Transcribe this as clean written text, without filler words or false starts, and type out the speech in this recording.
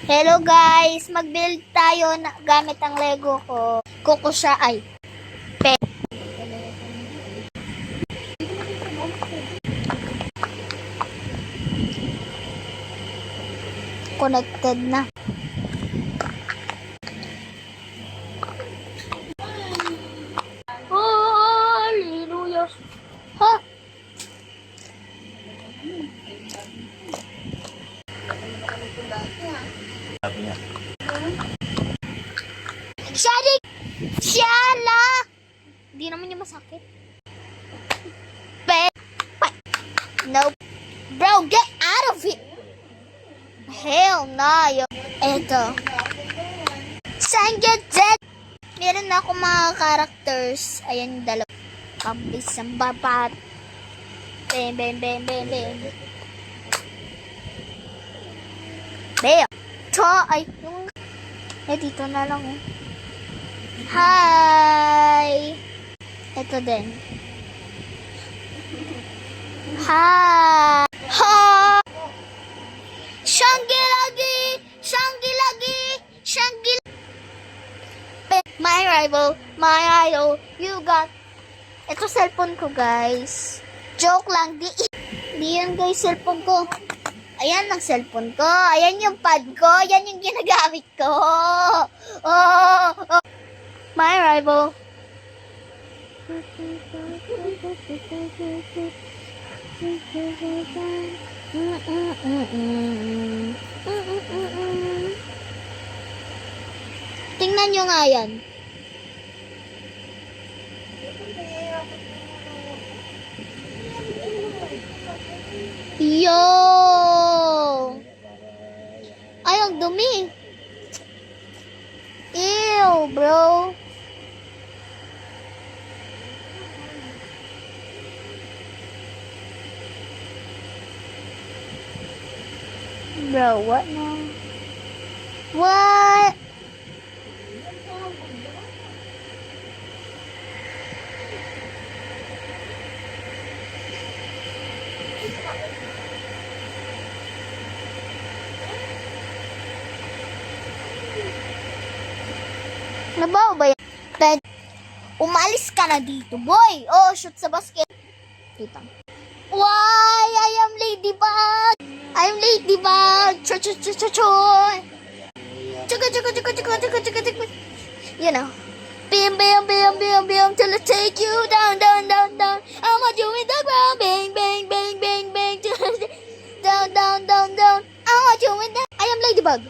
Hello guys, mag-build tayo gamit ang Lego ko. Kuko siya ay pe. Connected na. Hallelujah. Ha? Shari! Shala! Hindi naman niya masakit. Nope. Bro, get out of it! Hell no. Eto. Sanget Zed! Meron na ako mga characters. Ayan yung dalawa. Pambis ng babat. Bam, bam, bam, bam, bam. Bam! Cho! Ay, yung... dito na lang oh. Hi! Ito din. Hi! Ha! Shangilagi! Shangilagi! Shangilagi! My rival, my idol, you got... Ito cellphone ko, guys. Joke lang. Di yan, guys, cellphone ko. Ayan ang cellphone ko. Ayan yung pad ko. Ayan yung ginagamit ko. Oh. My rival. Tingnan nyo nga yan. Yo! Ay, ang dumi. Ew, bro. Bro, what now? What? Nabaw ba yan? Umalis ka na dito, boy! Oh, shoot sa basket. Dito. Why? I am ladybug! I am ladybug! Choy! Chuka. You know. Bam, till I take you down. I'ma do it the ground. Bang. Down. I'ma do it the... I am ladybug.